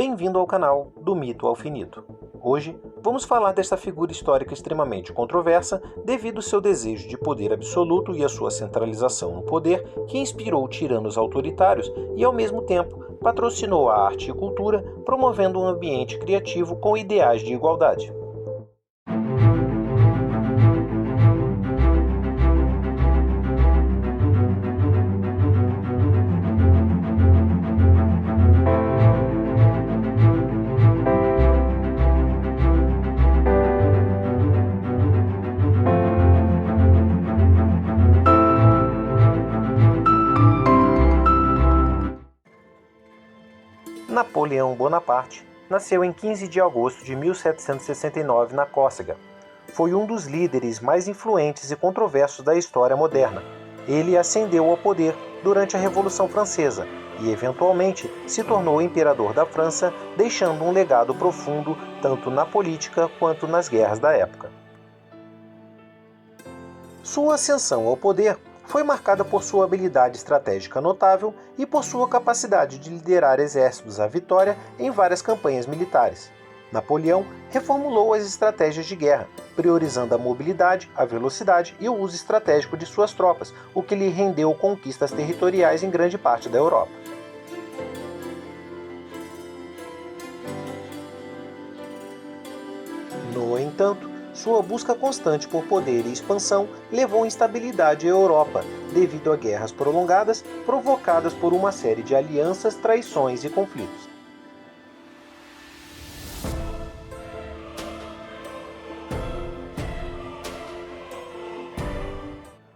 Bem-vindo ao canal Do Mito ao Finito. Hoje, vamos falar desta figura histórica extremamente controversa devido ao seu desejo de poder absoluto e a sua centralização no poder que inspirou tiranos autoritários e, ao mesmo tempo, patrocinou a arte e cultura, promovendo um ambiente criativo com ideais de igualdade. Napoleão Bonaparte nasceu em 15 de agosto de 1769 na Córcega. Foi um dos líderes mais influentes e controversos da história moderna. Ele ascendeu ao poder durante a Revolução Francesa e, eventualmente, se tornou imperador da França, deixando um legado profundo tanto na política quanto nas guerras da época. Sua ascensão ao poder foi marcada por sua habilidade estratégica notável e por sua capacidade de liderar exércitos à vitória em várias campanhas militares. Napoleão reformulou as estratégias de guerra, priorizando a mobilidade, a velocidade e o uso estratégico de suas tropas, o que lhe rendeu conquistas territoriais em grande parte da Europa. No entanto, sua busca constante por poder e expansão levou instabilidade à Europa, devido a guerras prolongadas provocadas por uma série de alianças, traições e conflitos.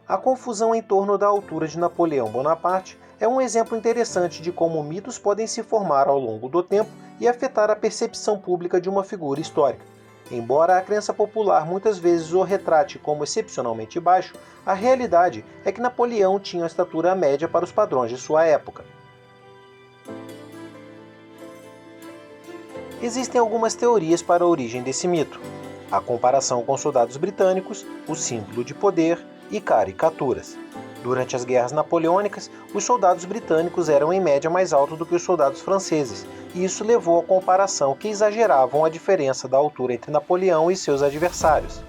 A confusão em torno da altura de Napoleão Bonaparte é um exemplo interessante de como mitos podem se formar ao longo do tempo e afetar a percepção pública de uma figura histórica. Embora a crença popular muitas vezes o retrate como excepcionalmente baixo, a realidade é que Napoleão tinha uma estatura média para os padrões de sua época. Existem algumas teorias para a origem desse mito: a comparação com soldados britânicos, o símbolo de poder e caricaturas. Durante as guerras napoleônicas, os soldados britânicos eram em média mais altos do que os soldados franceses, e isso levou à comparação que exageravam a diferença da altura entre Napoleão e seus adversários.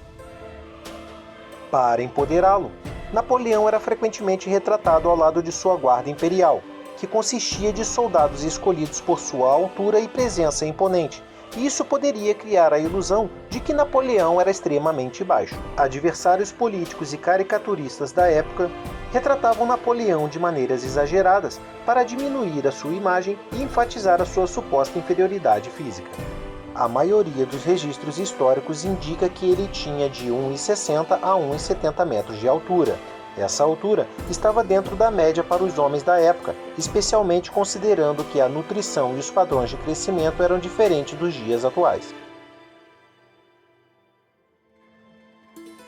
Para empoderá-lo, Napoleão era frequentemente retratado ao lado de sua guarda imperial, que consistia de soldados escolhidos por sua altura e presença imponente, e isso poderia criar a ilusão de que Napoleão era extremamente baixo. Adversários políticos e caricaturistas da época retratavam Napoleão de maneiras exageradas para diminuir a sua imagem e enfatizar a sua suposta inferioridade física. A maioria dos registros históricos indica que ele tinha de 1,60 a 1,70 metros de altura. Essa altura estava dentro da média para os homens da época, especialmente considerando que a nutrição e os padrões de crescimento eram diferentes dos dias atuais.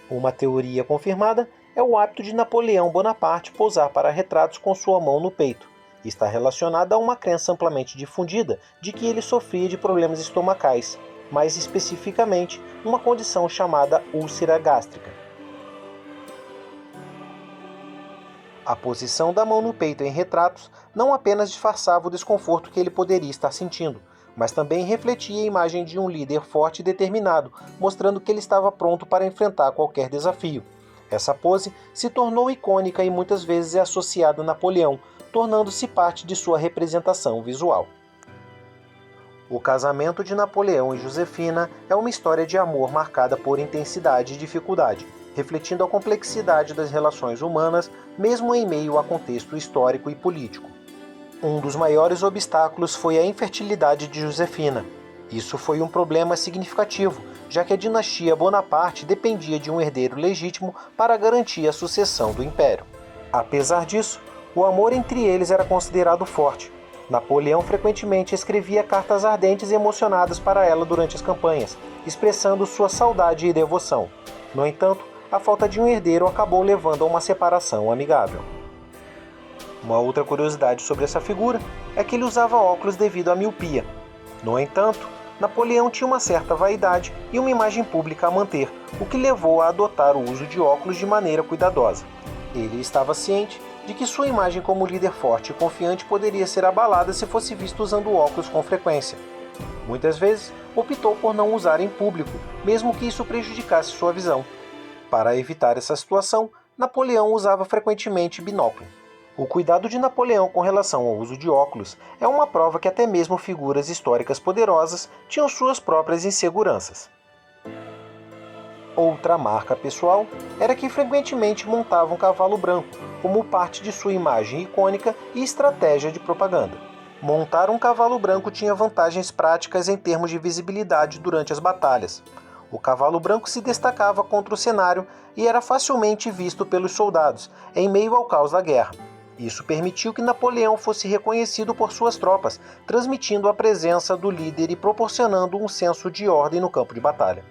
Uma teoria confirmada é o hábito de Napoleão Bonaparte posar para retratos com sua mão no peito. Está relacionada a uma crença amplamente difundida de que ele sofria de problemas estomacais, mais especificamente uma condição chamada úlcera gástrica. A posição da mão no peito em retratos não apenas disfarçava o desconforto que ele poderia estar sentindo, mas também refletia a imagem de um líder forte e determinado, mostrando que ele estava pronto para enfrentar qualquer desafio. Essa pose se tornou icônica e muitas vezes é associada a Napoleão, tornando-se parte de sua representação visual. O casamento de Napoleão e Josefina é uma história de amor marcada por intensidade e dificuldade, refletindo a complexidade das relações humanas, mesmo em meio a contexto histórico e político. Um dos maiores obstáculos foi a infertilidade de Josefina. Isso foi um problema significativo, já que a dinastia Bonaparte dependia de um herdeiro legítimo para garantir a sucessão do império. Apesar disso, o amor entre eles era considerado forte. Napoleão frequentemente escrevia cartas ardentes e emocionadas para ela durante as campanhas, expressando sua saudade e devoção. No entanto, a falta de um herdeiro acabou levando a uma separação amigável. Uma outra curiosidade sobre essa figura é que ele usava óculos devido à miopia. No entanto, Napoleão tinha uma certa vaidade e uma imagem pública a manter, o que levou a adotar o uso de óculos de maneira cuidadosa. Ele estava ciente de que sua imagem como líder forte e confiante poderia ser abalada se fosse visto usando óculos com frequência. Muitas vezes, optou por não usar em público, mesmo que isso prejudicasse sua visão. Para evitar essa situação, Napoleão usava frequentemente binóculo. O cuidado de Napoleão com relação ao uso de óculos é uma prova que até mesmo figuras históricas poderosas tinham suas próprias inseguranças. Outra marca pessoal era que frequentemente montava um cavalo branco, como parte de sua imagem icônica e estratégia de propaganda. Montar um cavalo branco tinha vantagens práticas em termos de visibilidade durante as batalhas. O cavalo branco se destacava contra o cenário e era facilmente visto pelos soldados, em meio ao caos da guerra. Isso permitiu que Napoleão fosse reconhecido por suas tropas, transmitindo a presença do líder e proporcionando um senso de ordem no campo de batalha.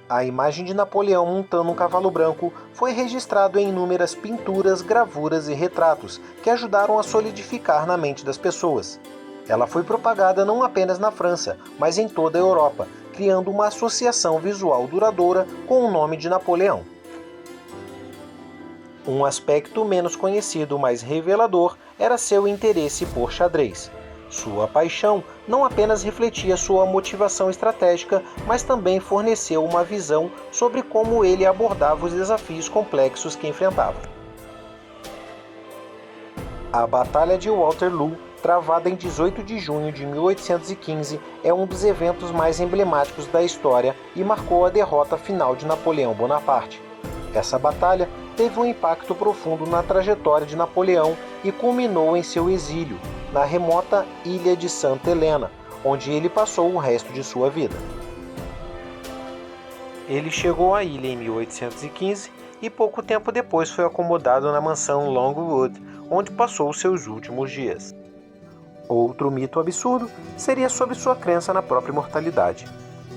A imagem de Napoleão montando um cavalo branco foi registrado em inúmeras pinturas, gravuras e retratos, que ajudaram a solidificar na mente das pessoas. Ela foi propagada não apenas na França, mas em toda a Europa, criando uma associação visual duradoura com o nome de Napoleão. Um aspecto menos conhecido, mas revelador, era seu interesse por xadrez. Sua paixão não apenas refletia sua motivação estratégica, mas também forneceu uma visão sobre como ele abordava os desafios complexos que enfrentava. A Batalha de Waterloo, travada em 18 de junho de 1815, é um dos eventos mais emblemáticos da história e marcou a derrota final de Napoleão Bonaparte. Essa batalha teve um impacto profundo na trajetória de Napoleão e culminou em seu exílio, na remota ilha de Santa Helena, onde ele passou o resto de sua vida. Ele chegou à ilha em 1815 e pouco tempo depois foi acomodado na mansão Longwood, onde passou seus últimos dias. Outro mito absurdo seria sobre sua crença na própria imortalidade.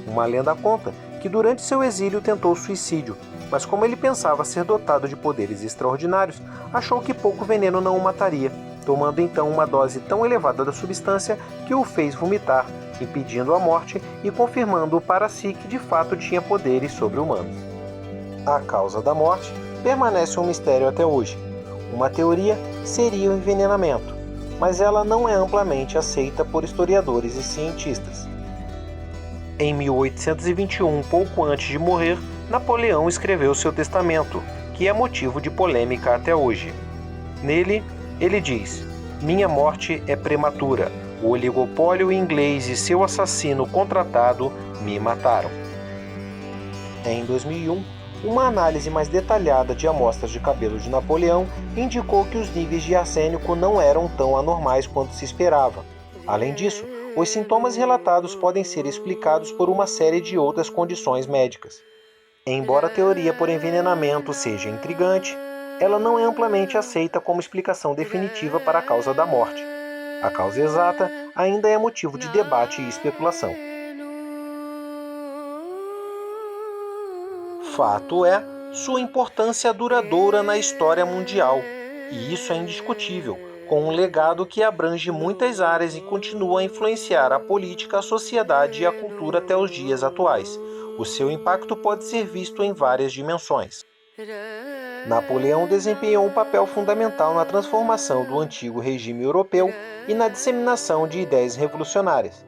Uma lenda conta que durante seu exílio tentou suicídio, mas como ele pensava ser dotado de poderes extraordinários, achou que pouco veneno não o mataria, tomando então uma dose tão elevada da substância que o fez vomitar, impedindo a morte e confirmando para si que de fato tinha poderes sobre-humanos. A causa da morte permanece um mistério até hoje. Uma teoria seria o envenenamento, mas ela não é amplamente aceita por historiadores e cientistas. Em 1821, pouco antes de morrer, Napoleão escreveu seu testamento, que é motivo de polêmica até hoje. Nele, ele diz: "Minha morte é prematura. O oligopólio inglês e seu assassino contratado me mataram." Em 2001, uma análise mais detalhada de amostras de cabelo de Napoleão indicou que os níveis de arsênico não eram tão anormais quanto se esperava. Além disso, os sintomas relatados podem ser explicados por uma série de outras condições médicas. Embora a teoria por envenenamento seja intrigante, ela não é amplamente aceita como explicação definitiva para a causa da morte. A causa exata ainda é motivo de debate e especulação. Fato é sua importância duradoura na história mundial, e isso é indiscutível, com um legado que abrange muitas áreas e continua a influenciar a política, a sociedade e a cultura até os dias atuais. O seu impacto pode ser visto em várias dimensões. Napoleão desempenhou um papel fundamental na transformação do antigo regime europeu e na disseminação de ideias revolucionárias.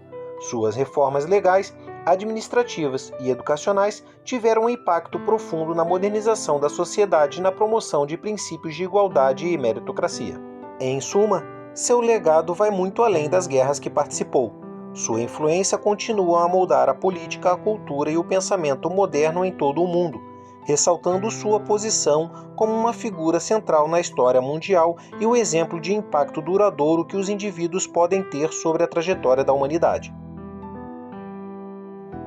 Suas reformas legais, administrativas e educacionais tiveram um impacto profundo na modernização da sociedade e na promoção de princípios de igualdade e meritocracia. Em suma, seu legado vai muito além das guerras que participou. Sua influência continua a moldar a política, a cultura e o pensamento moderno em todo o mundo, ressaltando sua posição como uma figura central na história mundial e o exemplo de impacto duradouro que os indivíduos podem ter sobre a trajetória da humanidade.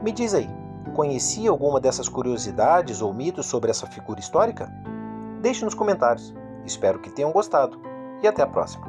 Me diz aí, conhecia alguma dessas curiosidades ou mitos sobre essa figura histórica? Deixe nos comentários. Espero que tenham gostado e até a próxima.